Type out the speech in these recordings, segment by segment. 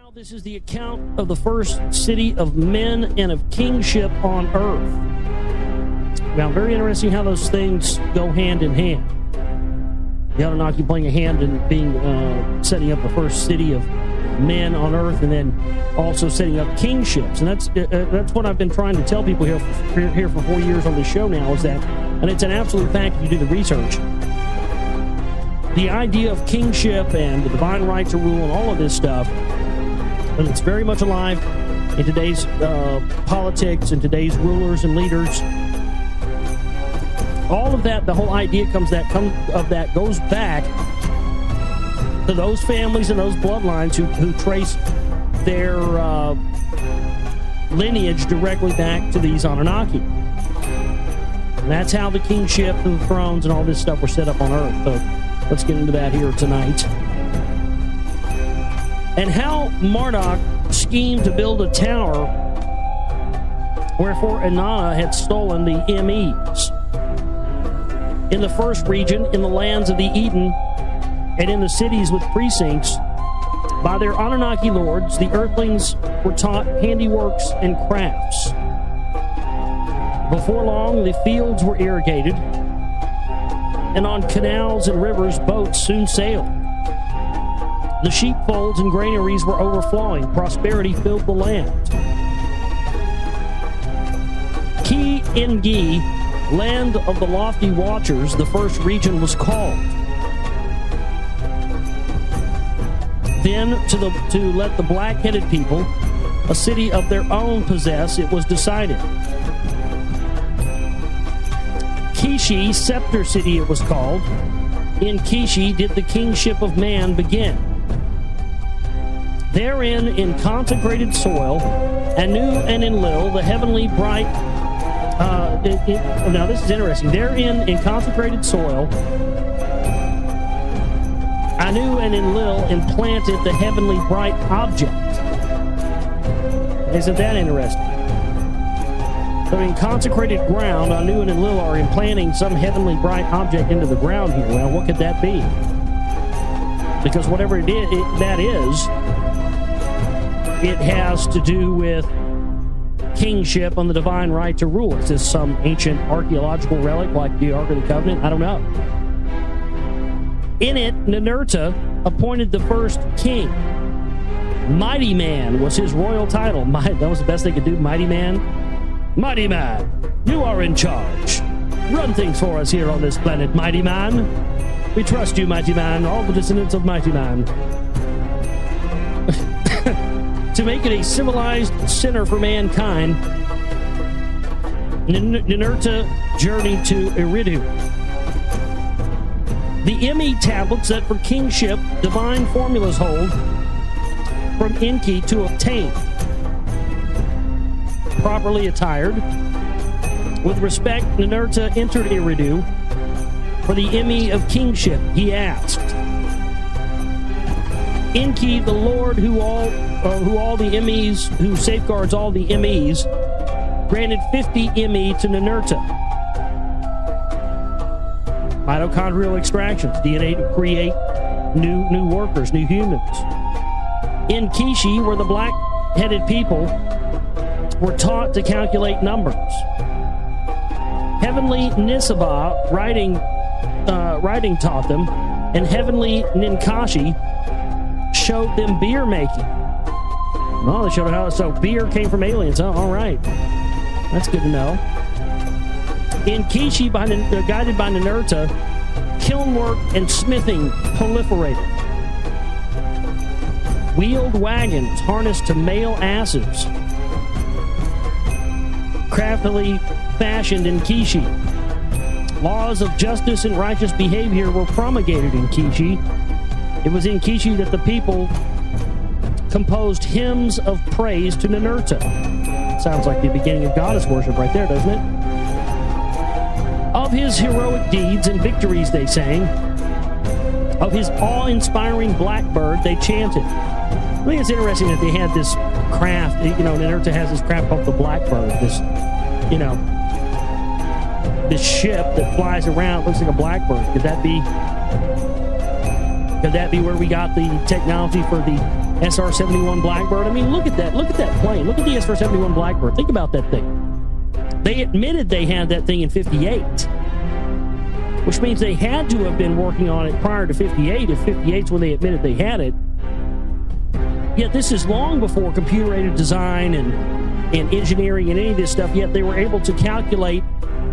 Now this is the account of the first city of men and of kingship on earth. Now, very interesting how those things go hand in hand. The Anunnaki playing a hand in being setting up the first city of men on earth, and then also setting up kingships. And that's what I've been trying to tell people here for 4 years on this show now, is that, and it's an absolute fact if you do the research, the idea of kingship and the divine right to rule and all of this stuff, and it's very much alive in today's politics and today's rulers and leaders. All of that, the whole idea goes back to those families and those bloodlines who trace their lineage directly back to these Anunnaki. And that's how the kingship and the thrones and all this stuff were set up on Earth. So let's get into that here tonight. And how Marduk schemed to build a tower, wherefore Inanna had stolen the MEs. In the first region, in the lands of the Eden, and in the cities with precincts, by their Anunnaki lords, the earthlings were taught handiworks and crafts. Before long, the fields were irrigated, and on canals and rivers, boats soon sailed. The sheepfolds and granaries were overflowing. Prosperity filled the land. Ki Engi, land of the lofty watchers, the first region was called. Then, to let the black-headed people a city of their own possess, it was decided. Kishi, scepter city it was called. In Kishi did the kingship of man begin. Therein, in consecrated soil, Anu and Enlil, the heavenly bright... now this is interesting. Therein, in consecrated soil, Anu and Enlil implanted the heavenly bright object. Isn't that interesting? So in consecrated ground, Anu and Enlil are implanting some heavenly bright object into the ground here. Well, what could that be? Because whatever that is, it has to do with kingship on the divine right to rule. Is this some ancient archaeological relic like the Ark of the Covenant? I don't know. In it, Ninurta appointed the first king. Mighty Man was his royal title. That was the best they could do, Mighty Man. Mighty Man, you are in charge. Run things for us here on this planet, Mighty Man. We trust you, Mighty Man, all the descendants of Mighty Man. To make it a civilized center for mankind, Ninurta journeyed to Eridu. The ME tablets that for kingship divine formulas hold from Enki to obtain. Properly attired, with respect, Ninurta entered Eridu. For the ME of kingship, he asked. Enki, the Lord who safeguards all the MEs, granted 50 ME to Ninurta. Mitochondrial extractions, DNA to create new workers, new humans. In Kishi, where the black-headed people were taught to calculate numbers. Heavenly Nisaba writing taught them, and Heavenly Ninkashi showed them beer making. Well, they showed how so beer came from aliens. Oh, all right, that's good to know. In Kishi, guided by Ninurta, kiln work and smithing proliferated. Wheeled wagons harnessed to male asses, craftily fashioned in Kishi. Laws of justice and righteous behavior were promulgated in Kishi. It was in Kishi that the people composed hymns of praise to Ninurta. Sounds like the beginning of goddess worship right there, doesn't it? Of his heroic deeds and victories they sang. Of his awe-inspiring blackbird they chanted. I think it's interesting that they had this craft, Ninurta has this craft called the blackbird, this ship that flies around, looks like a blackbird. Could that be where we got the technology for the SR-71 Blackbird. I mean, look at that. Look at that plane. Look at the SR-71 Blackbird. Think about that thing. They admitted they had that thing in 58, which means they had to have been working on it prior to 58, if 58's when they admitted they had it. Yet this is long before computer-aided design and engineering and any of this stuff, yet they were able to calculate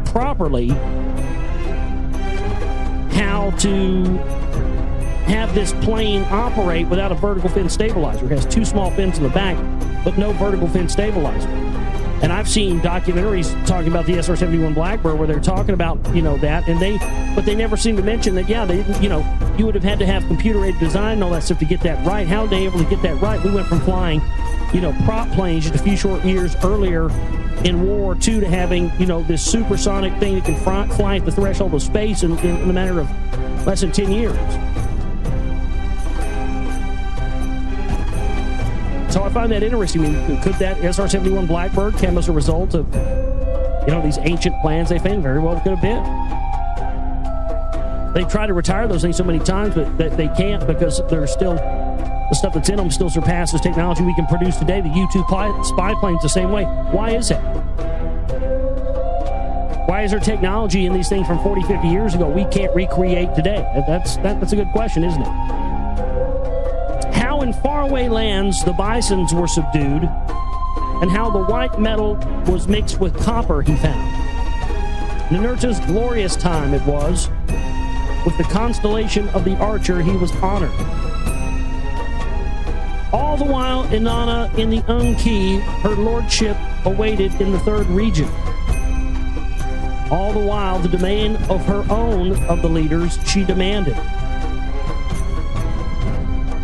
properly how to have this plane operate without a vertical fin stabilizer. It has two small fins in the back, but no vertical fin stabilizer. And I've seen documentaries talking about the SR-71 Blackbird where they're talking about, that, but they never seem to mention that, yeah, they didn't, you would have had to have computer-aided design and all that stuff to get that right. How were they able to get that right? We went from flying, prop planes just a few short years earlier in World War II to having, this supersonic thing that can fly at the threshold of space in a matter of less than 10 years. So I find that interesting. I mean, could that SR-71 Blackbird come as a result of, these ancient plans they found? Very well could have been. They've tried to retire those things so many times, but they can't because there's still, the stuff that's in them still surpasses technology we can produce today. The U-2 spy plane's the same way. Why is that? Why is there technology in these things from 40, 50 years ago we can't recreate today? That's a good question, isn't it? How in faraway lands the bisons were subdued, and how the white metal was mixed with copper he found. Ninurta's glorious time it was. With the constellation of the Archer he was honored. All the while Inanna in the Enki, her lordship awaited in the third region. All the while the domain of her own of the leaders she demanded.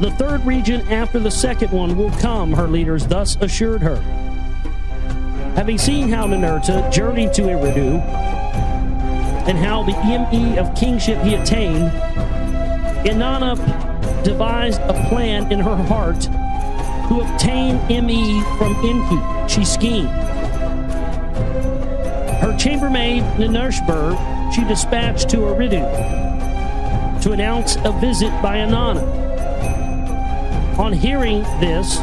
The third region after the second one will come, her leaders thus assured her. Having seen how Ninurta journeyed to Eridu, and how the ME of kingship he attained, Inanna devised a plan in her heart to obtain ME from Enki. She schemed. Her chambermaid, Ninurshbur, she dispatched to Eridu to announce a visit by Inanna. On hearing this,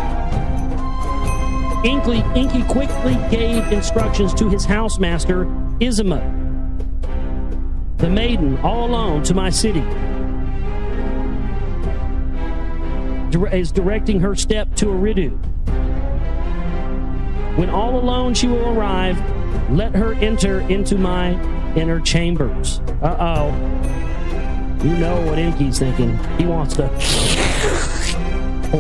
Enki quickly gave instructions to his housemaster, Izimud, the maiden, all alone to my city, is directing her step to Eridu. When all alone she will arrive, let her enter into my inner chambers. Uh-oh. You know what Enki's thinking. He wants to... Pour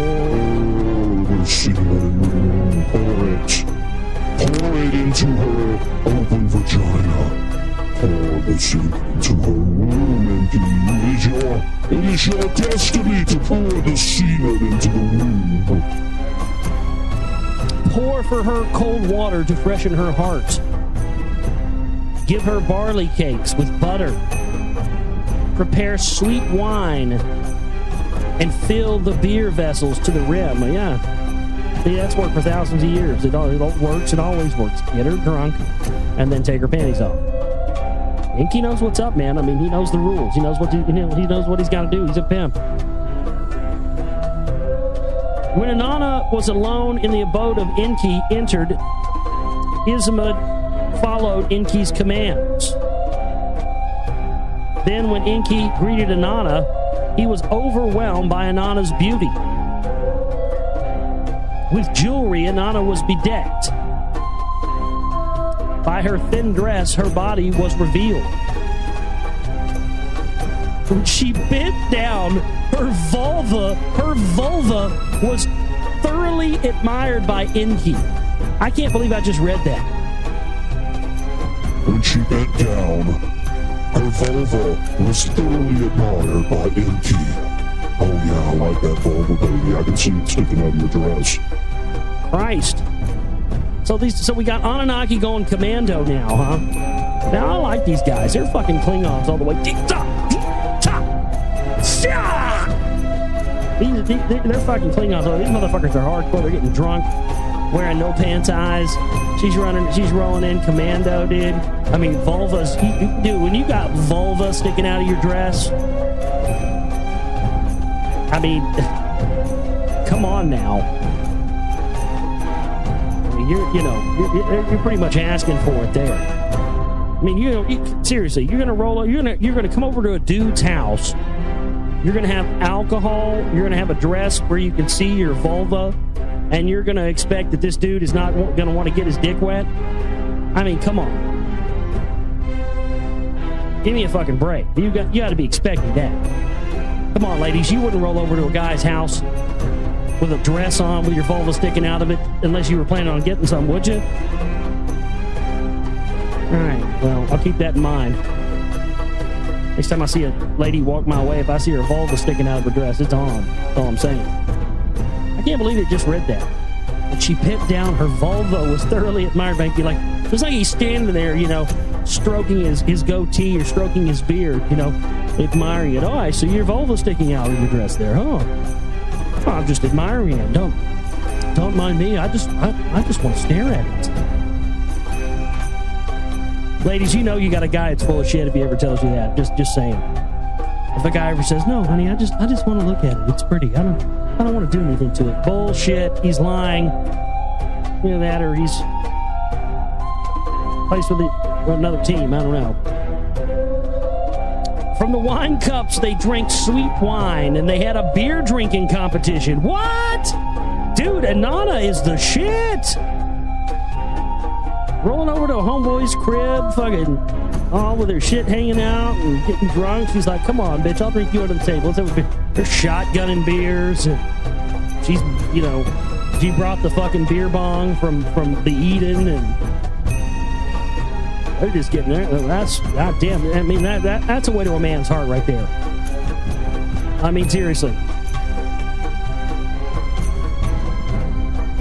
it into her open vagina. Pour the seed into her womb, Enki. It is your destiny to pour the seed into the womb. Pour for her cold water to freshen her heart. Give her barley cakes with butter. Prepare sweet wine and fill the beer vessels to the rim. Yeah. See, that's worked for thousands of years. It works. It always works. Get her drunk and then take her panties off. Enki knows what's up, man. I mean, he knows the rules. He knows what he knows what he's got to do. He's a pimp. When Inanna was alone in the abode of Enki entered, Izimud followed Enki's commands. Then when Enki greeted Inanna, he was overwhelmed by Inanna's beauty. With jewelry, Inanna was bedecked. By her thin dress, her body was revealed. When she bent down, her vulva was thoroughly admired by Enki. I can't believe I just read that. When she bent down, her vulva was thoroughly admired by Enki. Oh yeah, I like that vulva, baby. I can see it sticking out of your dress. Christ. So we got Anunnaki going commando now, huh? Now I like these guys. They're fucking Klingons all the way. They're fucking Klingons. These motherfuckers are hardcore. They're getting drunk, wearing no pants eyes. She's rolling in commando, dude. I mean, vulvas. Dude, when you got vulva sticking out of your dress, I mean, come on now. I mean, you're pretty much asking for it there. I mean, seriously, you're gonna come over to a dude's house. You're gonna have alcohol. You're gonna have a dress where you can see your vulva, and you're gonna expect that this dude is not gonna want to get his dick wet. I mean, come on. Give me a fucking break. You got to be expecting that. Come on, ladies. You wouldn't roll over to a guy's house with a dress on with your vulva sticking out of it unless you were planning on getting some, would you? All right. Well, I'll keep that in mind. Next time I see a lady walk my way, if I see her vulva sticking out of her dress, it's on. That's all I'm saying. I can't believe it just read that. And she put down her vulva was thoroughly admired by Enki. It was like he's standing there, stroking his goatee or stroking his beard, admiring it. Oh, I see your vulva sticking out of your dress there, huh? Oh, I'm just admiring it. Don't mind me. I just want to stare at it. Ladies, you got a guy that's full of shit if he ever tells you that. Just saying. If a guy ever says, "No, honey, I just want to look at it. It's pretty. I don't want to do anything to it." Bullshit. He's lying. That, or he's plays for another team. I don't know. From the wine cups, they drank sweet wine, and they had a beer drinking competition. What? Dude, Inanna is the shit. Rolling over to a homeboy's crib, fucking all with her shit hanging out and getting drunk. She's like, "Come on, bitch, I'll drink you under the table. Let's have a beer." They're shotgunning beers, and she's, she brought the fucking beer bong from the Eden, and they're just getting there. That's goddamn. I mean, that's a way to a man's heart right there. I mean, seriously.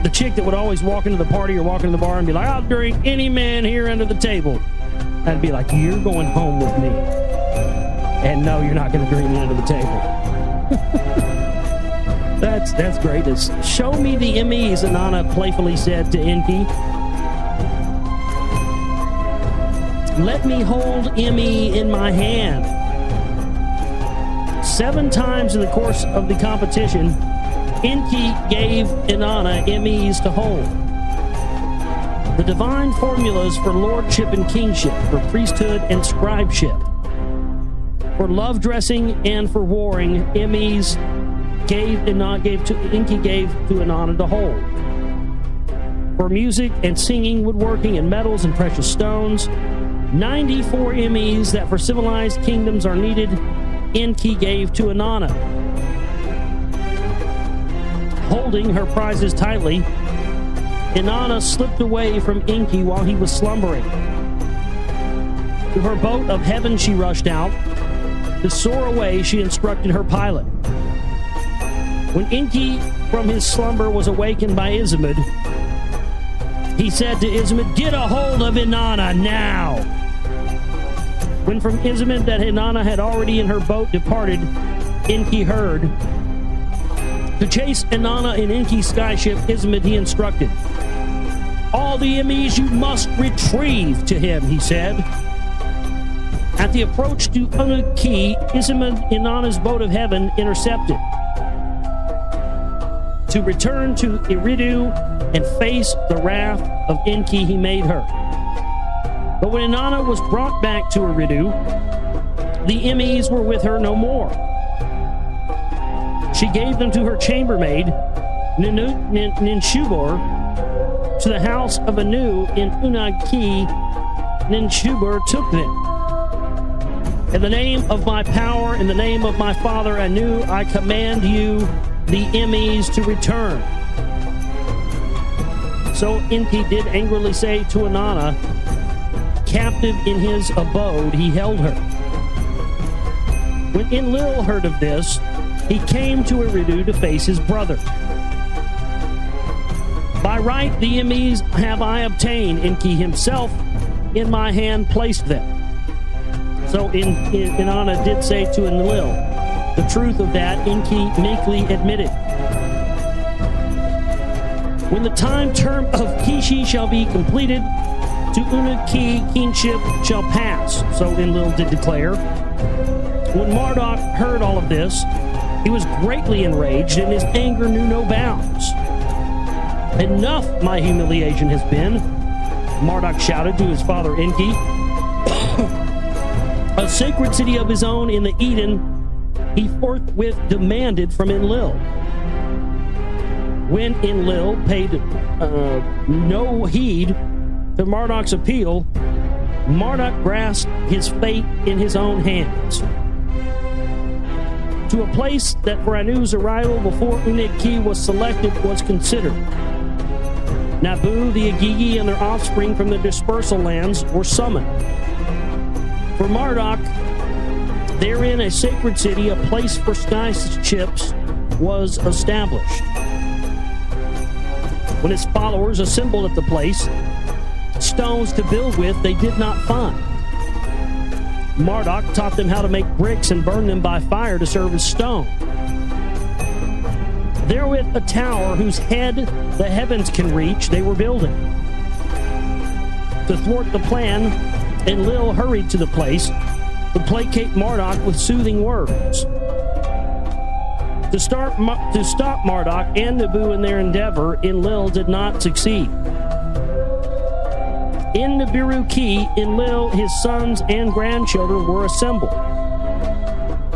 The chick that would always walk into the party or walk into the bar and be like, "I'll drink any man here under the table." I'd be like, "You're going home with me. And no, you're not going to drink me under the table." That's greatness. "Show me the Emmys," Inanna playfully said to Enki. "Let me hold Emmy in my hand." 7 times in the course of the competition, Enki gave Inanna Emmys to hold. The divine formulas for lordship and kingship, for priesthood and scribeship, for love dressing and for warring, Emmys Enki gave to Inanna to hold. For music and singing, woodworking and metals and precious stones, 94 Emmys that for civilized kingdoms are needed, Enki gave to Inanna. Holding her prizes tightly, Inanna slipped away from Enki while he was slumbering. To her boat of heaven she rushed out. To soar away, she instructed her pilot. When Enki from his slumber was awakened by Izimud, he said to Izimud, "Get a hold of Inanna now." When from Izimud that Inanna had already in her boat departed, Enki heard. To chase Inanna in Enki's skyship, Izimud he instructed. "All the Emmys you must retrieve to him," he said. At the approach to Unuki, Izimud Inanna's boat of heaven intercepted. To return to Eridu and face the wrath of Enki he made her. But when Inanna was brought back to Eridu, the Emmys were with her no more. She gave them to her chambermaid, Ninshubur, to the house of Anu in Unaki. Ninshubur took them. "In the name of my power, in the name of my father Anu, I command you, the Emmys, to return." So Enki did angrily say to Inanna, captive in his abode, he held her. When Enlil heard of this, he came to Eridu to face his brother. "By right the Emmys have I obtained," Enki himself in my hand placed them. So Inanna did say to Enlil, the truth of that Enki meekly admitted. "When the term of Kishi shall be completed, to Unuki kingship shall pass," so Enlil did declare. When Marduk heard all of this, He was greatly enraged, and his anger knew no bounds. "Enough, my humiliation has been," Marduk shouted to his father Enki. A sacred city of his own in the Eden, he forthwith demanded from Enlil. When Enlil paid no heed to Marduk's appeal, Marduk grasped his fate in his own hands. To a place that for Anu's arrival before Enki was selected was considered. Nabu, the Agigi, and their offspring from the dispersal lands were summoned. For Marduk, therein a sacred city, a place for skyships, was established. When his followers assembled at the place, stones to build with they did not find. Marduk taught them how to make bricks and burn them by fire to serve as stone. Therewith a tower whose head the heavens can reach they were building. To thwart the plan, Enlil hurried to the place to placate Marduk with soothing words. To stop Marduk and Nabu in their endeavor, Enlil did not succeed. In Nibiru-Ki, Enlil, his sons, and grandchildren were assembled.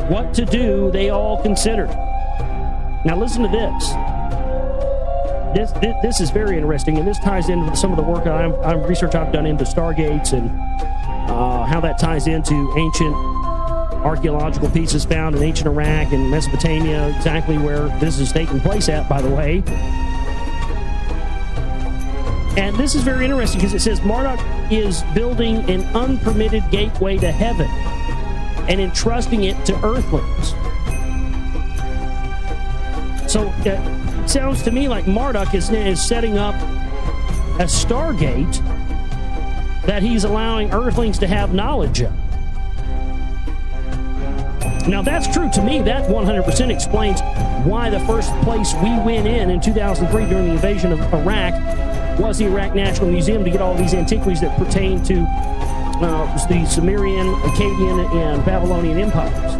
What to do, they all considered. Now listen to this. This is very interesting, and this ties in with some of the work research I've done into stargates and how that ties into ancient archaeological pieces found in ancient Iraq and Mesopotamia, exactly where this is taking place at, by the way. And this is very interesting because it says Marduk is building an unpermitted gateway to heaven and entrusting it to earthlings. So it sounds to me like Marduk is setting up a stargate that he's allowing earthlings to have knowledge of. Now, that's true to me. That 100% explains why the first place we went in 2003 during the invasion of Iraq was the Iraq National Museum to get all these antiquities that pertain to the Sumerian, Akkadian, and Babylonian empires.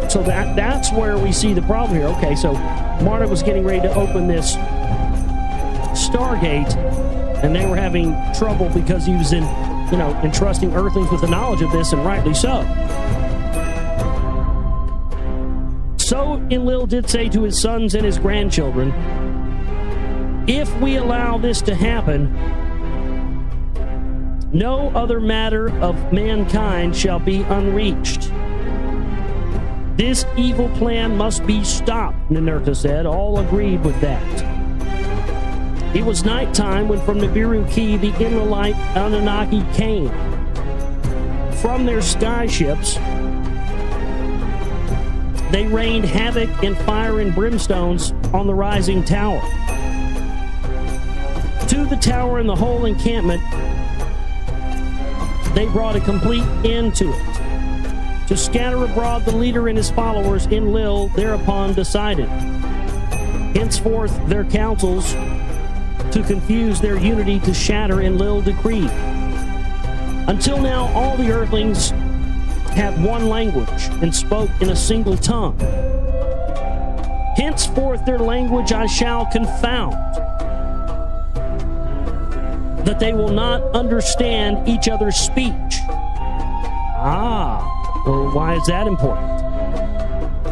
So that's where we see the problem here. Okay, so Marduk was getting ready to open this Stargate, and they were having trouble because he was entrusting earthlings with the knowledge of this, and rightly so. So Enlil did say to his sons and his grandchildren, "If we allow this to happen, no other matter of mankind shall be unreached. This evil plan must be stopped," Ninurta said. All agreed with that. It was nighttime when from Nibiru-Ki the Enlilite Anunnaki came. From their skyships, they rained havoc and fire and brimstones on the rising tower. To the tower and the whole encampment, they brought a complete end to it. To scatter abroad the leader and his followers, Enlil thereupon decided. Henceforth their counsels to confuse their unity to shatter, Enlil decreed. Until now all the earthlings had one language and spoke in a single tongue. Henceforth their language I shall confound, that they will not understand each other's speech. Well, why is that important?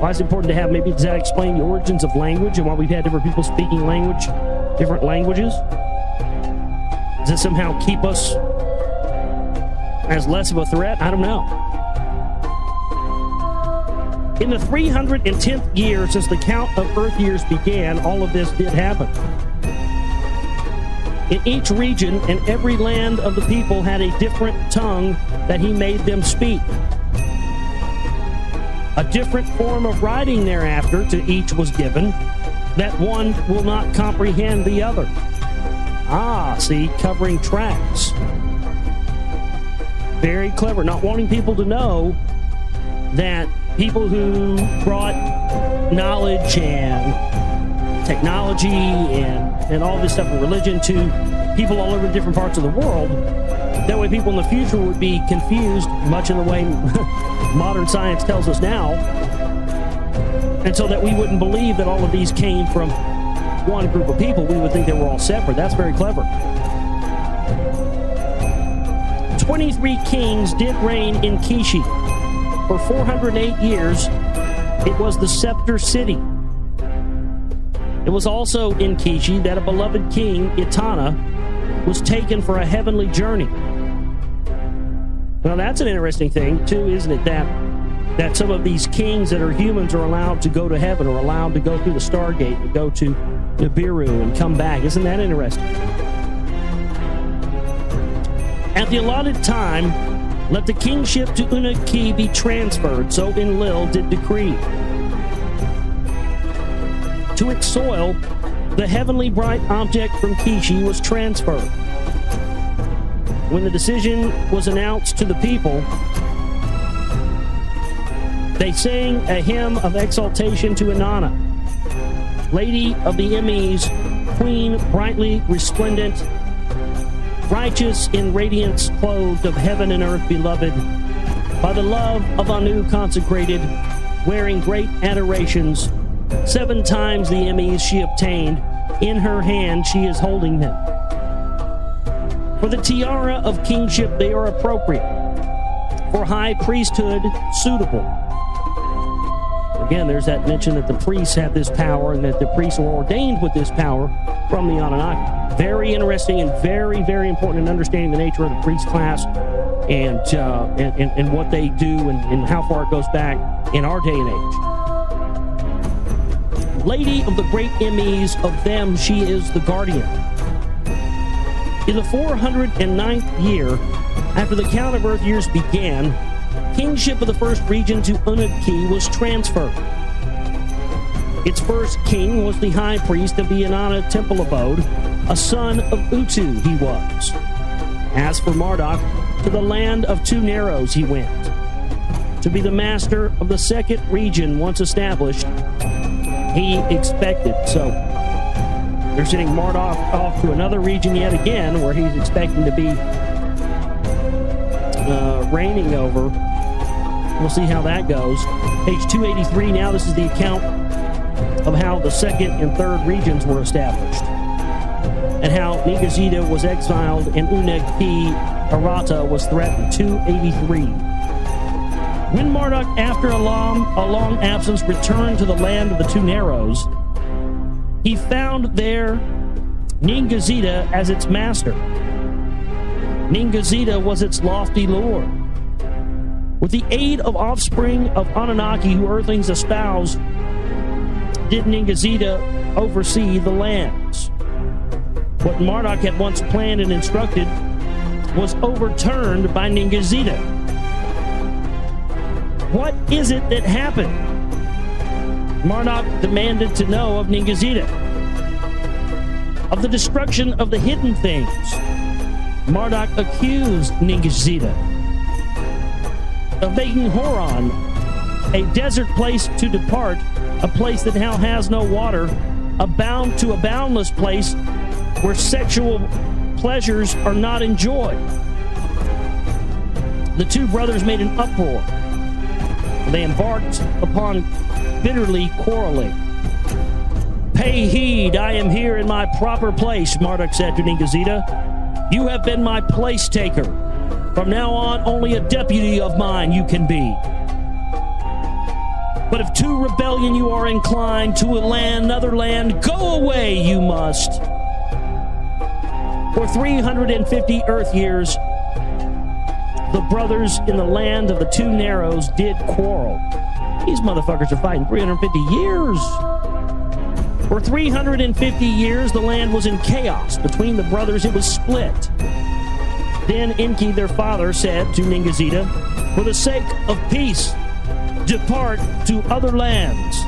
Why is it important to have, maybe does that explain the origins of language and why we've had different people speaking different languages? Does it somehow keep us as less of a threat? I don't know. In the 310th year since the count of Earth years began, all of this did happen. In each region and every land of the people had a different tongue that he made them speak. A different form of writing thereafter to each was given, that one will not comprehend the other. See, covering tracks. Very clever, not wanting people to know that people who brought knowledge and technology and all this stuff of religion to people all over different parts of the world, that way people in the future would be confused, much in the way modern science tells us now, And so that we wouldn't believe that all of these came from one group of people. We would think they were all separate. That's very clever. 23 kings did reign in Kishi. For 408 years, it was the scepter city. It was also in Kishi that a beloved king, Itana, was taken for a heavenly journey. Now that's an interesting thing, too, isn't it? That some of these kings that are humans are allowed to go to heaven, or allowed to go through the Stargate and go to Nibiru and come back. Isn't that interesting? At the allotted time, let the kingship to Unaki be transferred, so Enlil did decree. To its soil, the heavenly bright object from Kishi was transferred. When the decision was announced to the people, they sang a hymn of exaltation to Inanna, Lady of the Emmys, Queen brightly resplendent, righteous in radiance clothed of heaven and earth beloved, by the love of Anu consecrated, wearing great adorations. 7 times the Emmys she obtained, in her hand she is holding them. For the tiara of kingship they are appropriate, for high priesthood suitable. Again, there's that mention that the priests have this power and that the priests are ordained with this power from the Anunnaki. Very interesting and very, very important in understanding the nature of the priest class and what they do and how far it goes back in our day and age. Lady of the great Emmys, of them she is the guardian. In the 409th year, after the count of Earth years began, kingship of the first region to Unaki was transferred. Its first king was the high priest of the Inanna temple abode, a son of Utu he was. As for Marduk, to the land of Two Narrows he went, to be the master of the second region once established, he expected. So they're sending Marduk off to another region yet again, where he's expecting to be reigning over. We'll see how that goes. Page 283 now, this is the account of how the second and third regions were established, and how Ningazida was exiled and Unagi Arata was threatened. 283. When Marduk, after a long absence, returned to the land of the Two Narrows, he found there Ningazida as its master. Ningazida was its lofty lord. With the aid of offspring of Anunnaki who earthlings espouse, did Ningazida oversee the lands. What Marduk had once planned and instructed was overturned by Ningazida. What is it that happened? Marduk demanded to know of Ningazida. Of the destruction of the hidden things, Marduk accused Ningazida of making Horon a desert place to depart, a place that now has no water, abound to a boundless place where sexual pleasures are not enjoyed. The two brothers made an uproar. They embarked upon bitterly quarreling. Pay heed, I am here in my proper place, Marduk said to Ningazida. You have been my place taker. From now on, only a deputy of mine you can be. But if to rebellion you are inclined, to another land, go away you must. For 350 Earth years, the brothers in the land of the Two Narrows did quarrel. These motherfuckers are fighting 350 years. For 350 years, the land was in chaos. Between the brothers, it was split. Then Enki, their father, said to Ningazida, for the sake of peace, depart to other lands.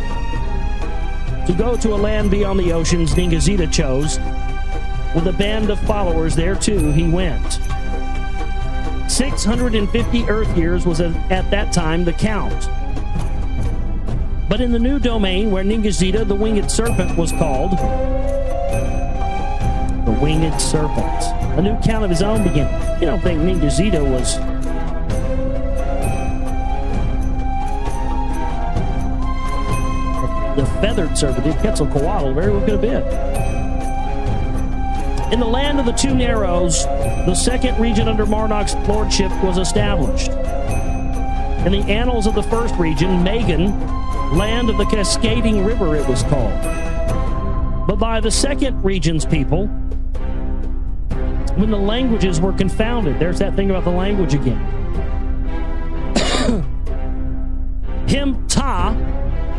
To go to a land beyond the oceans, Ningazida chose. With a band of followers, there too he went. 650 Earth years was at that time the count. But in the new domain where Ningazida, the winged serpent, was called, the winged serpent, a new count of his own began. You don't think Ningazida was a feathered serpent did. Quetzalcoatl very well could have been. In the land of the two Narrows, the second region under Marduk's lordship was established. In the annals of the first region, Magan, land of the cascading river, it was called. But by the second region's people, when the languages were confounded, there's that thing about the language again. Him-Ta,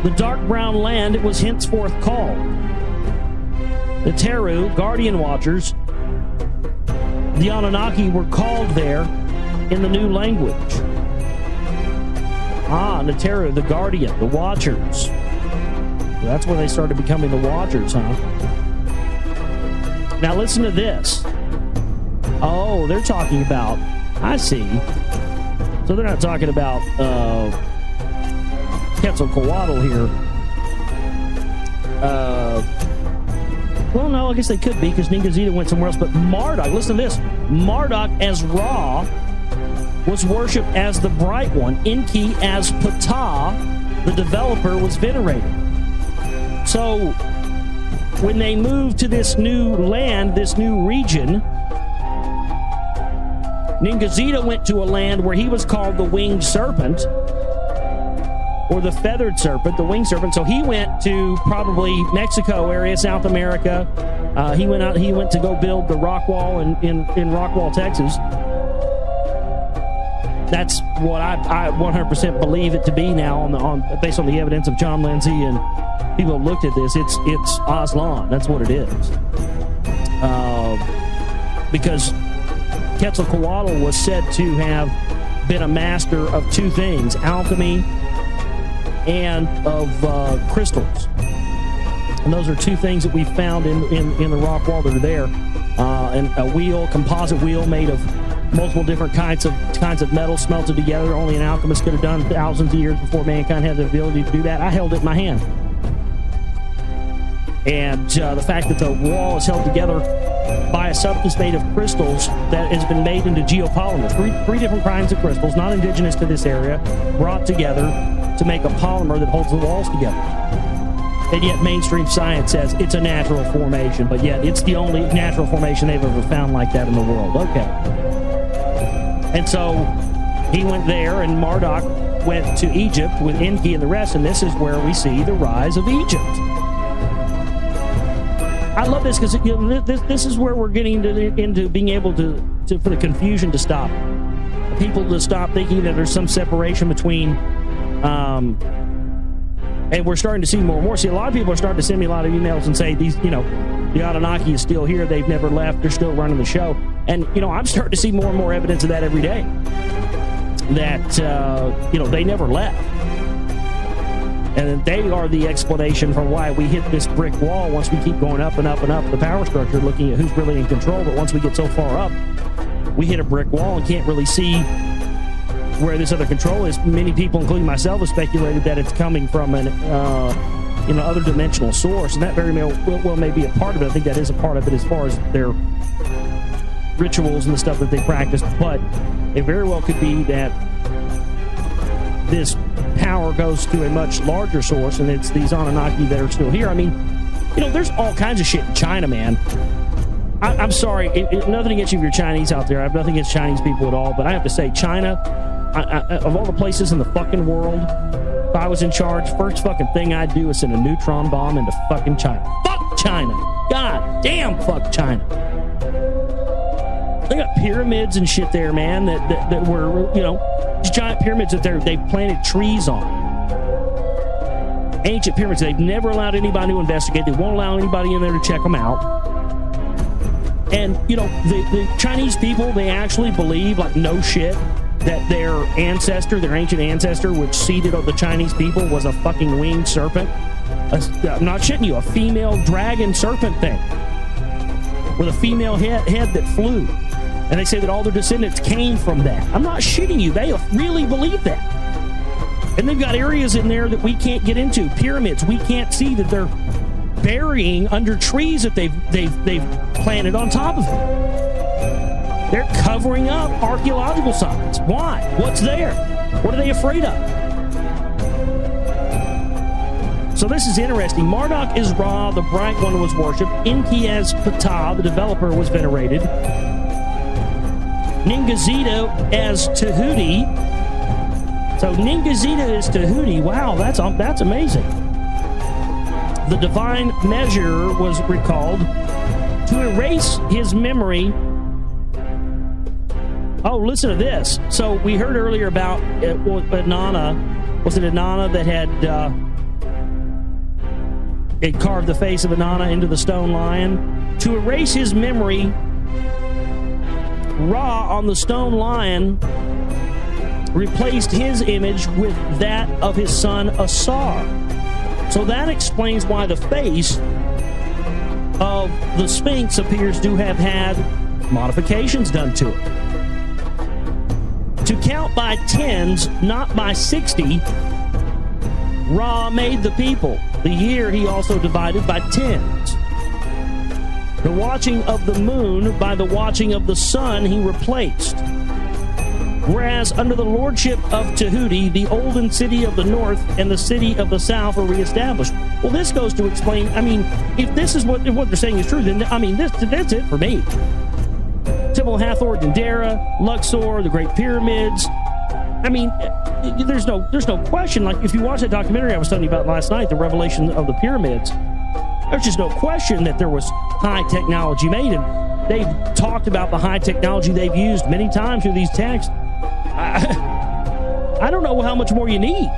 the dark brown land, it was henceforth called. The Teru, guardian watchers, the Anunnaki were called there in the new language. The Teru, the guardian, the watchers. That's where they started becoming the watchers, huh? Now listen to this. Oh, they're talking about, I see. So they're not talking about Quetzalcoatl here. Well, no, I guess they could be because Ningazita went somewhere else. But Marduk, listen to this. Marduk as Ra was worshipped as the Bright One. Enki as Ptah, the developer, was venerated. So when they moved to this new land, this new region, Ningazita went to a land where he was called the Winged Serpent, or the Feathered Serpent, the Winged Serpent. So he went to probably Mexico area, South America. He went to go build the rock wall in Rockwall, Texas. That's what I 100% believe it to be now, based on the evidence of John Lindsay and people have looked at this. It's Aslan. That's what it is. Because Quetzalcoatl was said to have been a master of two things: alchemy and of crystals. And those are two things that we found in the rock wall that are there. And a wheel, composite wheel made of multiple different kinds of metal smelted together. Only an alchemist could have done thousands of years before mankind had the ability to do that. I held it in my hand. And the fact that the wall is held together by a substance made of crystals that has been made into geopolymers. Three different kinds of crystals, not indigenous to this area, brought together to make a polymer that holds the walls together. And yet mainstream science says it's a natural formation, but yet it's the only natural formation they've ever found like that in the world. Okay. And so he went there, and Marduk went to Egypt with Enki and the rest, and this is where we see the rise of Egypt. I love this because this is where we're getting into being able to for the confusion to stop. People to stop thinking that there's some separation between, and we're starting to see more and more. See, a lot of people are starting to send me a lot of emails and say the Anunnaki is still here. They've never left. They're still running the show. And, I'm starting to see more and more evidence of that every day. That, they never left. And they are the explanation for why we hit this brick wall once we keep going up and up and up the power structure, looking at who's really in control. But once we get so far up, we hit a brick wall and can't really see where this other control is. Many people, including myself, have speculated that it's coming from an other dimensional source, and that very well may be a part of it. I think that is a part of it as far as their rituals and the stuff that they practice, but it very well could be that this power goes to a much larger source, and it's these Anunnaki that are still here. I mean, there's all kinds of shit in China, man. I'm sorry, nothing against you if you're Chinese out there. I have nothing against Chinese people at all, but I have to say, China, of all the places in the fucking world, if I was in charge, first fucking thing I'd do is send a neutron bomb into fucking China. Fuck China! God damn, fuck China! They got pyramids and shit there, man, that were, these giant pyramids that they planted trees on. Ancient pyramids they've never allowed anybody to investigate. They won't allow anybody in there to check them out. And, the Chinese people, they actually believe, like, no shit, that their ancient ancestor, which seeded the Chinese people, was a fucking winged serpent. I'm not shitting you, a female dragon serpent thing with a female head that flew. And they say that all their descendants came from that. I'm not shitting you. They really believe that. And they've got areas in there that we can't get into. Pyramids, we can't see that they're burying under trees that they've planted on top of it. They're covering up archaeological sites. Why? What's there? What are they afraid of? So this is interesting. Marduk as Ra, the bright one, was worshipped. Enki as Ptah, the developer, was venerated. Ningazito as Tahuti. So Ningazito is Tahuti. Wow, that's amazing. The divine measure was recalled to erase his memory. Oh, listen to this. So we heard earlier about Inanna. Was it Inanna that had it carved the face of Inanna into the stone lion? To erase his memory, Ra on the stone lion replaced his image with that of his son Asar. So that explains why the face of the Sphinx appears to have had modifications done to it. To count by tens, not by 60, Ra made the people. The year he also divided by tens. The watching of the moon by the watching of the sun he replaced. Whereas under the lordship of Tahuti, the olden city of the north and the city of the south were reestablished. Well, this goes to explain, I mean, if this is what they're saying is true, then, I mean, that's it for me. Temple of Hathor, Dendera, Luxor, the Great Pyramids. I mean, there's no question. Like, if you watch that documentary I was telling you about last night, the revelation of the pyramids, there's just no question that there was high technology made. And they've talked about the high technology they've used many times through these texts. I don't know how much more you need.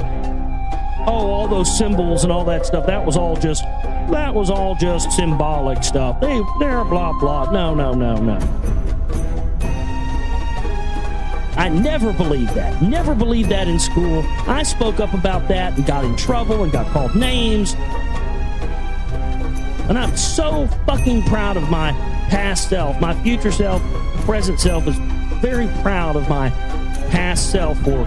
Oh, all those symbols and all that stuff, that was all just symbolic stuff. They're blah, blah. No. I never believed that. Never believed that in school. I spoke up about that and got in trouble and got called names. And I'm so fucking proud of my past self. My future self, present self is very proud of my past self for,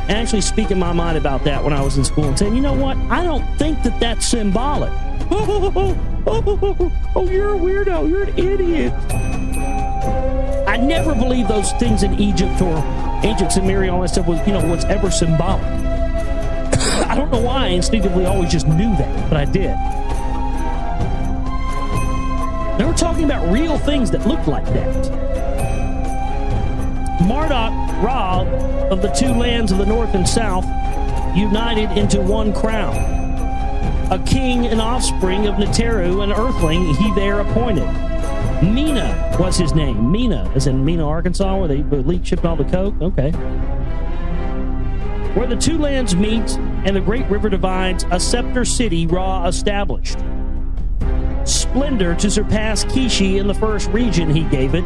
actually speaking my mind about that when I was in school and saying, you know what? I don't think that that's symbolic. Oh, you're a weirdo. You're an idiot. I never believed those things in Egypt or ancient Sumerian, all that stuff was ever symbolic. I don't know why I instinctively always just knew that, but I did. They were talking about real things that looked like that. Marduk, Ra, of the two lands of the north and south, united into one crown. A king and offspring of Neteru, an earthling, he there appointed. Mina was his name. Mina, as in Mina, Arkansas, where they shipped all the coke? Okay. Where the two lands meet and the great river divides, a scepter city Ra established. Splendor to surpass Kishi in the first region he gave it.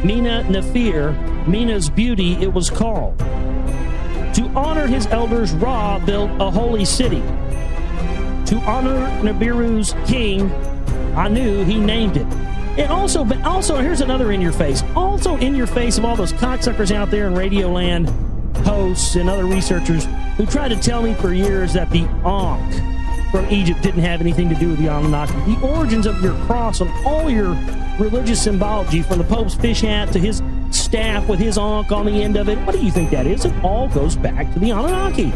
Mina Nephir, Mina's beauty it was called. To honor his elders, Ra built a holy city. To honor Nibiru's king, Anu, he named it. And also, here's another in your face. Also in your face of all those cocksuckers out there in Radioland, hosts and other researchers who tried to tell me for years that the Ankh from Egypt didn't have anything to do with the Anunnaki. The origins of your cross and all your religious symbology, from the Pope's fish hat to his staff with his Ankh on the end of it, what do you think that is? It all goes back to the Anunnaki.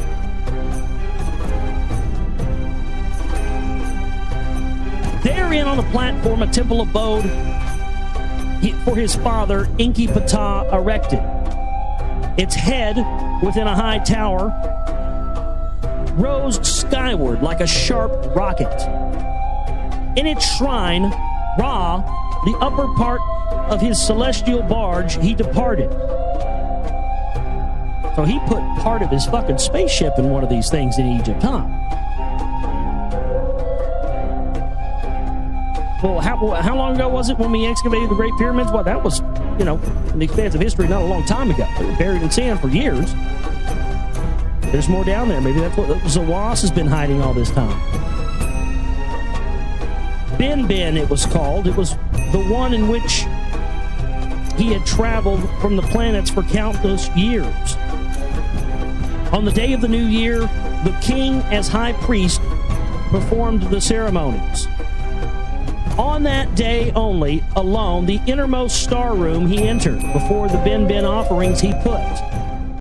Therein on the platform, a temple abode for his father, Enki Ptah, erected. Its head, within a high tower, rose skyward like a sharp rocket. In its shrine, Ra, the upper part of his celestial barge, he departed. So he put part of his fucking spaceship in one of these things in Egypt, huh? Well, how long ago was it when we excavated the Great Pyramids? Well, that was, in the expanse of history, not a long time ago. They were buried in sand for years. There's more down there. Maybe that's what Zawas has been hiding all this time. Ben, it was called. It was the one in which he had traveled from the planets for countless years. On the day of the new year, the king, as high priest, performed the ceremonies. On that day only, alone, the innermost star room he entered. Before the Ben offerings he put.